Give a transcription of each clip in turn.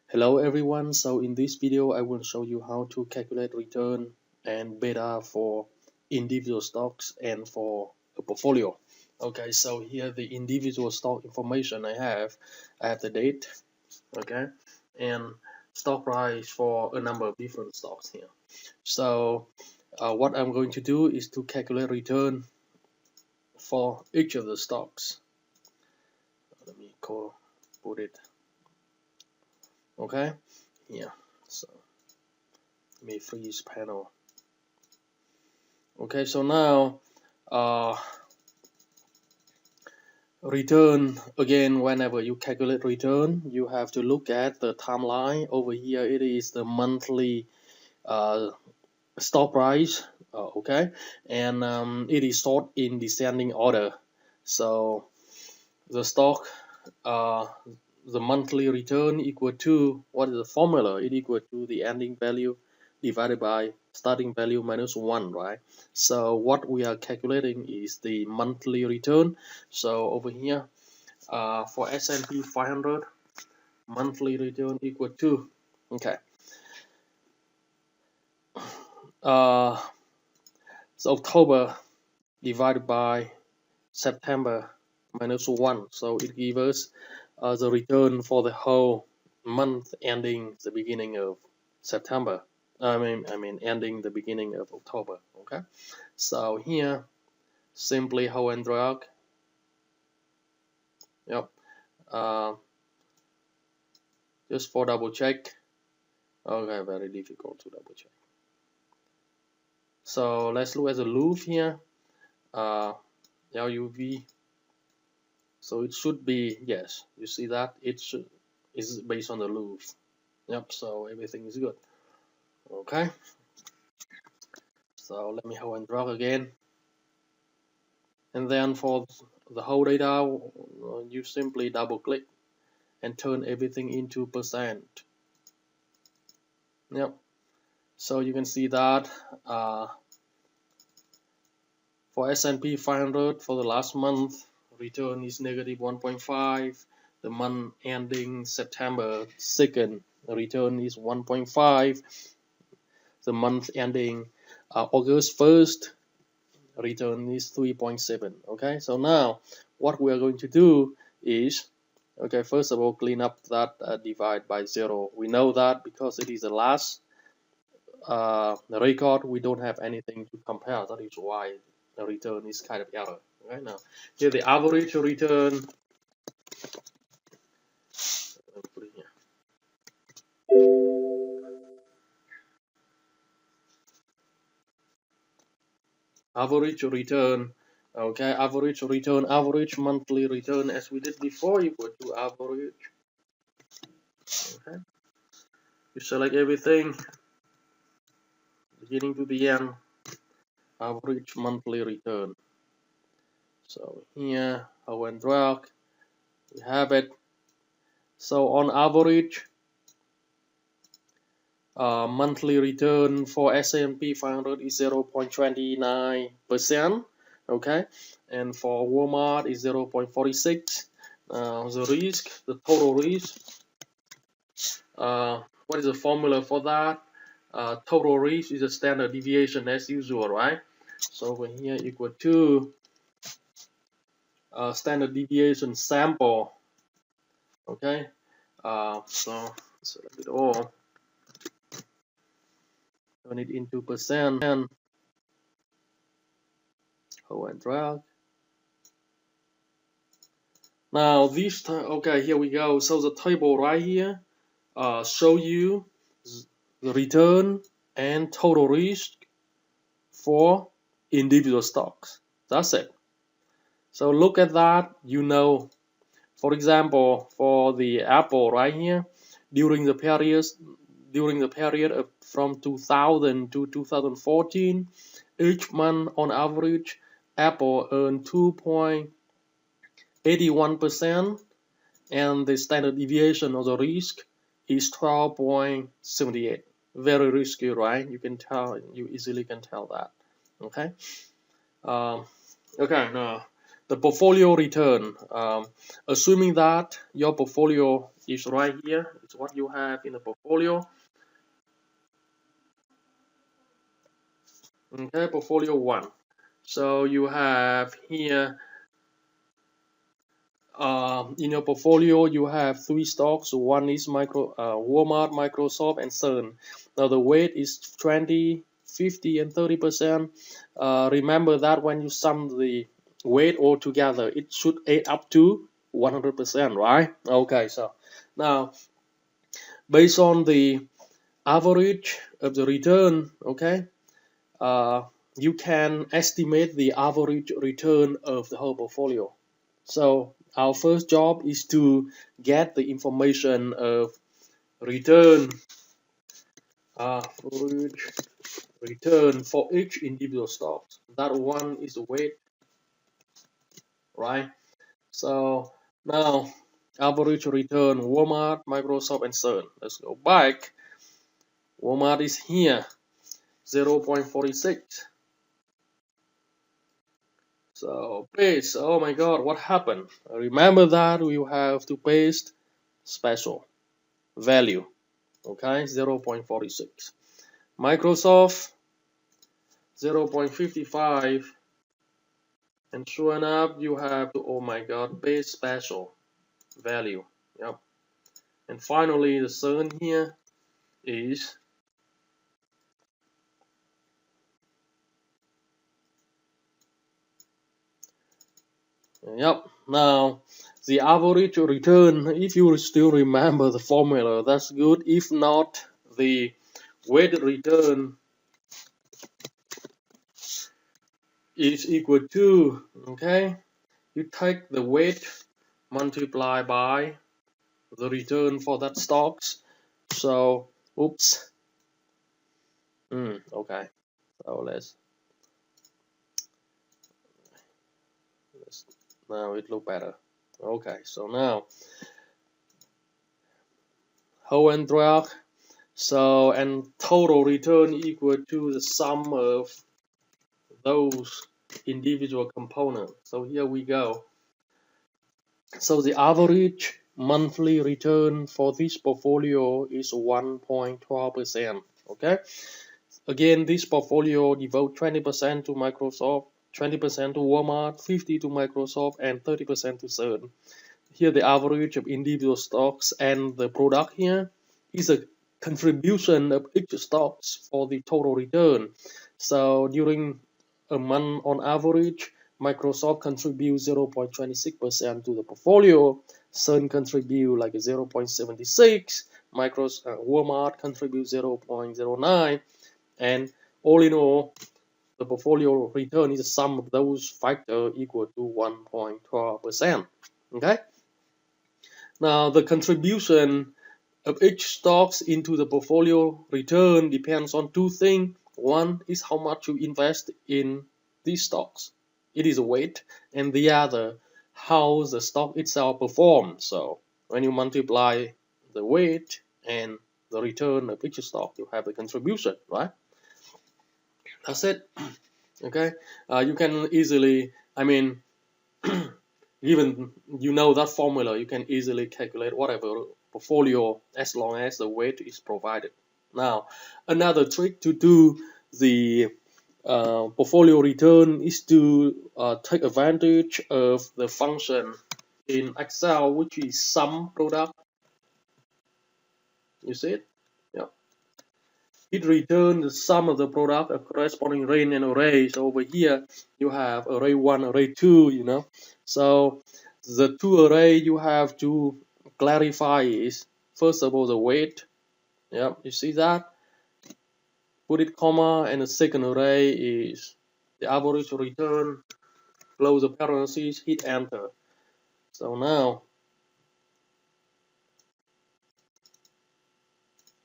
Hello everyone, so in this video I will show you how to calculate return and beta for individual stocks and for a portfolio. Okay, so here the individual stock information I have the date, okay, and stock price for a number of different stocks here. So what I'm going to do is to calculate return for each of the stocks. Let me put it, okay, here. So let me freeze panel. Okay, so now return again. Whenever you calculate return, you have to look at the timeline. Over here it is the monthly stock price, okay, and it is sorted in descending order. So the stock the monthly return equal to, what is the formula? It equal to the ending value divided by starting value minus 1, right? So what we are calculating is the monthly return. So over here for S&P 500, monthly return equal to, okay, so October divided by September minus 1, so it gives us the return for the whole month ending the beginning of September. I mean ending the beginning of October. Okay, so here simply hold and drag. Yep. Just for double check. Okay, very difficult to double check. So let's look at the loop here. LUV. So it should be, yes, you see that it is based on the loop. Yep, so everything is good. Okay, so let me hold and drag again, and then for the whole data you simply double click and turn everything into percent. Yep, so you can see that for S&P 500 for the last month return is negative 1.5. The month ending September 2nd return is 1.5. The month ending August 1st return is 3.7. Okay, so now what we are going to do is, okay, first of all clean up that divide by 0. We know that because it is the last record, we don't have anything to compare. That is why the return is kind of error. Okay, now here the average return. Put it here. Average return. Okay, average return, average monthly return, as we did before, equal to average. Okay, you select everything beginning to the end, average monthly return. So here hold and drag, we have it. So on average monthly return for S&P 500 is 0.29%, okay, and for Walmart is 0.46. The risk, the total risk, what is the formula for that? Total risk is a standard deviation as usual, right? So over here equal to standard deviation sample. Okay, so select it all, turn it into percent, hold and drag. Now this time, okay, here we go. So the table right here show you the return and total risk for individual stocks. That's it. So look at that, you know. For example, for the Apple right here, during the period of from 2000 to 2014, each month on average, Apple earned 2.81%, and the standard deviation of the risk is 12.78. Very risky, right? You can tell, you easily can tell that. Okay. Okay, now the portfolio return. Assuming that your portfolio is right here, it's what you have in the portfolio. Okay, portfolio 1. So you have here in your portfolio you have 3 stocks. One is Walmart, Microsoft, and CERN. Now the weight is 20, 50, and 30%. Remember that when you sum the weight all together, it should add up to 100%, right? Okay, so now based on the average of the return, okay, you can estimate the average return of the whole portfolio. So our first job is to get the information of return, average return for each individual stock. That one is the weight, right? So now average return Walmart, Microsoft, and CERN. Let's go back. Walmart is here, 0.46. So paste. Oh my God, what happened? Remember that we have to paste special value. Okay, 0.46. Microsoft 0.55, and sure enough you have to, oh my God, paste special value. Yep. And finally the CERN here is yep. Now the average return, if you still remember the formula, that's good. If not, the weighted return is equal to, okay, you take the weight multiply by the return for that stocks. So oops, okay, so let's now it look better. Okay, so now whole and drag, so and total return equal to the sum of those individual components. So here we go. So the average monthly return for this portfolio is 1.12%. Okay, again this portfolio devote 20% to Microsoft, 20% to Walmart, 50% to Microsoft, and 30% to CERN. Here the average of individual stocks, and the product here is a contribution of each stocks for the total return. So during a month on average, Microsoft contributes 0.26% to the portfolio, CERN contribute like 0.76, Walmart contributes 0.09, and all in all, the portfolio return is the sum of those factors equal to 1.12%. Okay. Now the contribution of each stocks into the portfolio return depends on 2 things. One is how much you invest in these stocks. It is a weight, and the other how the stock itself performs. So when you multiply the weight and the return of each stock, you have the contribution, right? That's it. Okay, you can easily, I mean, given you know that formula, you can easily calculate whatever portfolio as long as the weight is provided. Now, another trick to do the portfolio return is to take advantage of the function in Excel, which is sum product. You see it? Yeah. It returns the sum of the product of corresponding range and array. So over here you have array 1, array 2, you know. So the 2 array you have to clarify is first of all the weight. Yeah, you see that? Put it comma, and the second array is the average return. Close the parentheses, hit enter. So now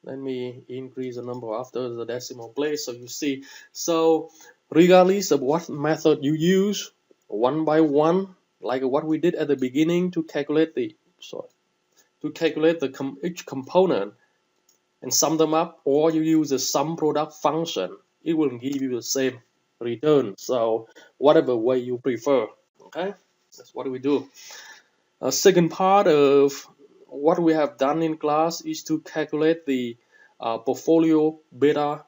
let me increase the number after the decimal place so you see. So regardless of what method you use, one by one, like what we did at the beginning to calculate the each component and sum them up, or you use the sum product function, it will give you the same return. So whatever way you prefer. Okay. That's what we do. Second part of what we have done in class is to calculate the portfolio beta.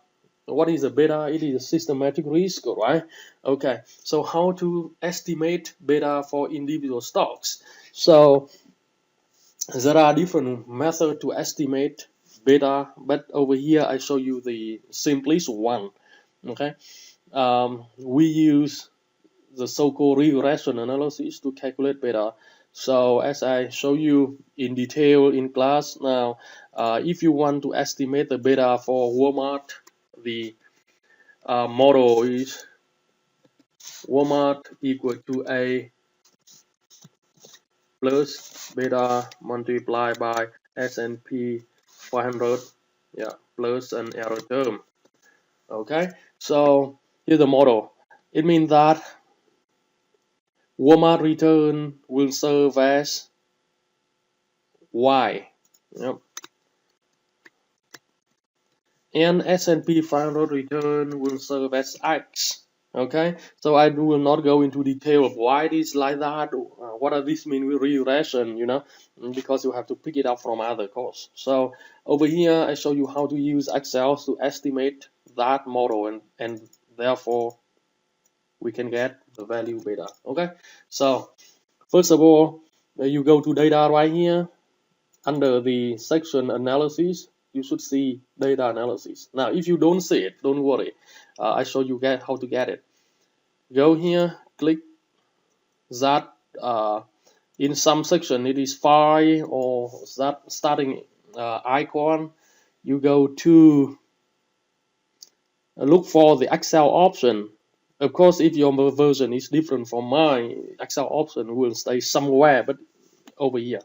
What is a beta? It is a systematic risk, right? Okay, so how to estimate beta for individual stocks? So there are different methods to estimate beta, but over here I show you the simplest one. Okay, we use the so-called regression analysis to calculate beta. So as I show you in detail in class now, if you want to estimate the beta for Walmart, the model is Walmart equal to A plus beta multiplied by S&P 500, yeah, plus an error term. Okay, so here's the model. It means that Walmart return will serve as Y. Yep. And S&P 500 return will serve as X. Okay, so I will not go into detail of why it is like that. What does this mean with regression? Because you have to pick it up from other course. So over here, I show you how to use Excel to estimate that model, and therefore we can get the value beta. Okay, so first of all, you go to data right here. Under the section analysis, you should see data analysis. Now, if you don't see it, don't worry. I show you how to get it. Go here, click that. In some section, it is file or that starting icon. You go to look for the Excel option. Of course, if your version is different from mine, Excel option will stay somewhere, but over here.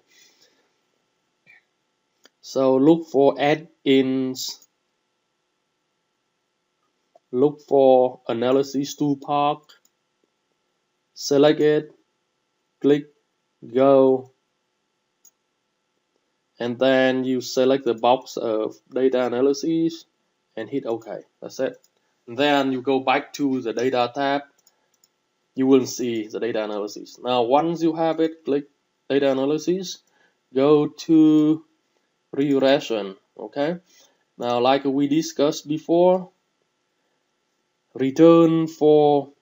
So look for add-ins. Look for analysis toolpath, select it, click go, and then you select the box of data analysis and hit OK. That's it. And then you go back to the data tab. You will see the data analysis. Now once you have it, click data analysis, go to regression. Okay. Now like we discussed before, return for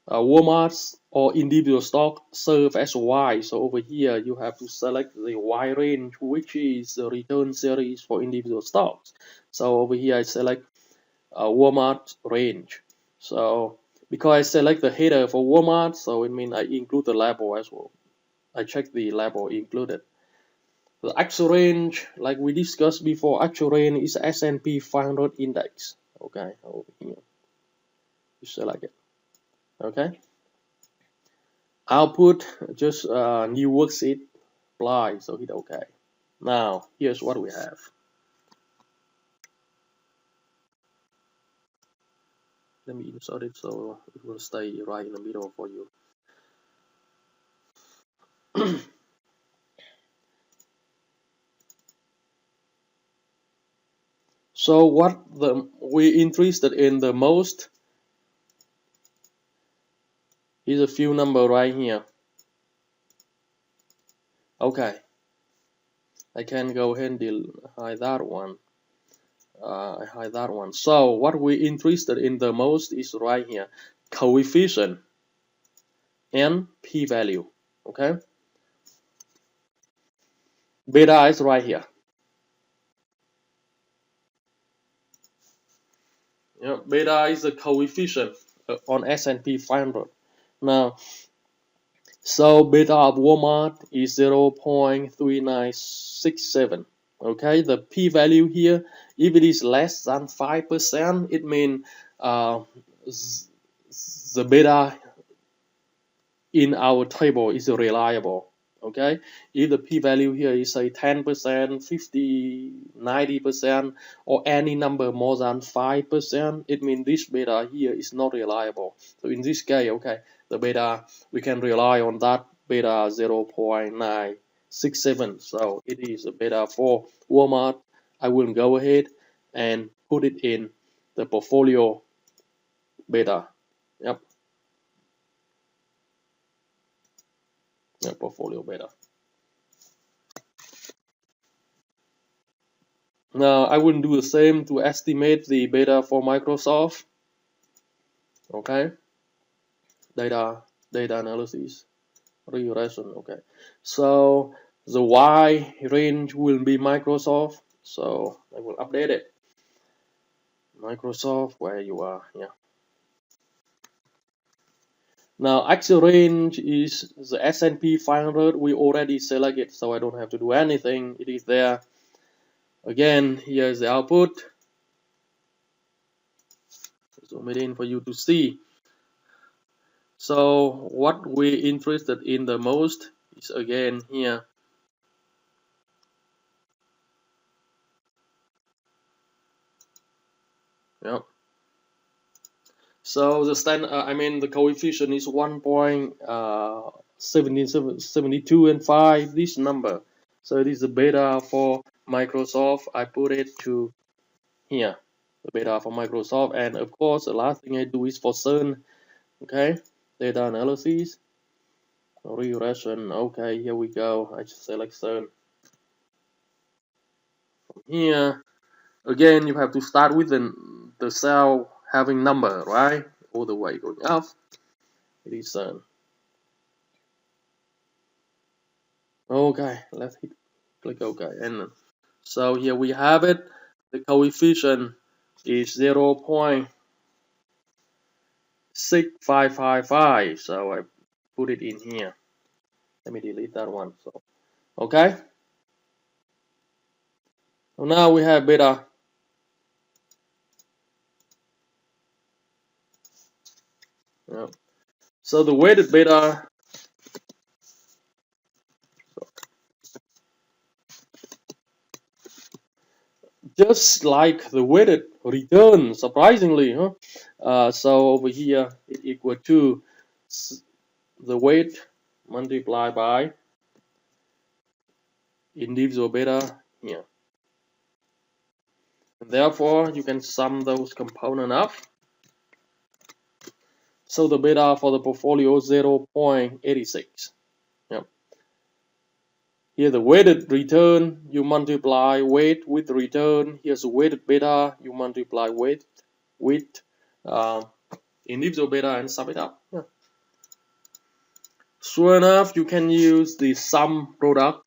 Walmart or individual stock serve as Y. So over here you have to select the Y range, which is the return series for individual stocks. So over here I select Walmart range. So because I select the header for Walmart, so it means I include the label as well. I check the label included. The actual range, like we discussed before, actual range is S&P 500 index. Okay, over here you select it. Okay. Output, just new worksheet, apply, so hit OK. Now, here's what we have. Let me insert it so it will stay right in the middle for you. So what we interested in the most is a few number right here. Okay, I can go ahead and hide that one. I hide that one. So what we interested in the most is right here, coefficient and p-value. Okay, beta is right here. Yeah, beta is the coefficient on S&P 500. Now, so beta of Walmart is 0.3967. Okay, the p-value here, if it is less than 5%, it means the beta in our table is reliable. Okay, if the p-value here is say 10%, 50, 90%, or any number more than 5%, it means this beta here is not reliable. So in this case, okay, the beta, we can rely on that beta 0.967. So it is a beta for Walmart. I will go ahead and put it in the portfolio beta. Yep. portfolio beta. Now I will do the same to estimate the beta for Microsoft. Okay, data analysis, regression. Okay, so the Y range will be Microsoft, so I will update it. Microsoft, where you are, yeah. Now actual range is the S&P 500. We already selected, so I don't have to do anything. It is there. Again, here is the output. Zoom it in for you to see. So what we're interested in the most is again here. Yep. So the the coefficient is 1.72 and 5. This number. So it is the beta for Microsoft. I put it to here. The beta for Microsoft, and of course the last thing I do is for CERN. Okay, data analysis, regression. Okay, here we go. I just select CERN. From here, again you have to start with the cell having number, right? All the way going up. It is CERN. Okay, let's click OK, and so here we have it. The coefficient is 0.6555. So I put it in here. Let me delete that one. So okay. So now we have beta. Yeah. So the weighted beta. Just like the weighted return, surprisingly, huh? So over here it equal to the weight multiplied by individual beta here. And therefore, you can sum those components up. So the beta for the portfolio is 0.86. Yep. Here the weighted return, you multiply weight with return. Here's the weighted beta, you multiply weight with individual beta and sum it up. Yeah. Sure enough, you can use the sum product.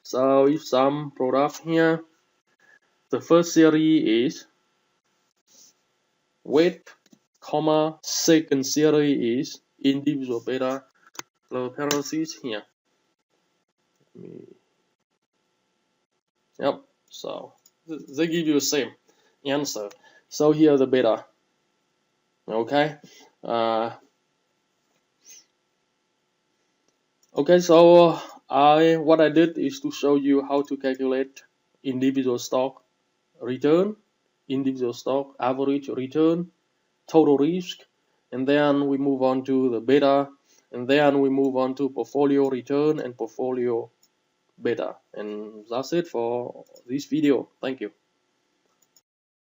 So if sum product here, the first series is weight, comma, second series is individual beta, close parentheses here. Yep, so they give you the same answer. So here the beta. Okay. Okay, so what I did is to show you how to calculate individual stock return, individual stock average return, total risk, and then we move on to the beta, and then we move on to portfolio return and portfolio beta. And that's it for this video. Thank you.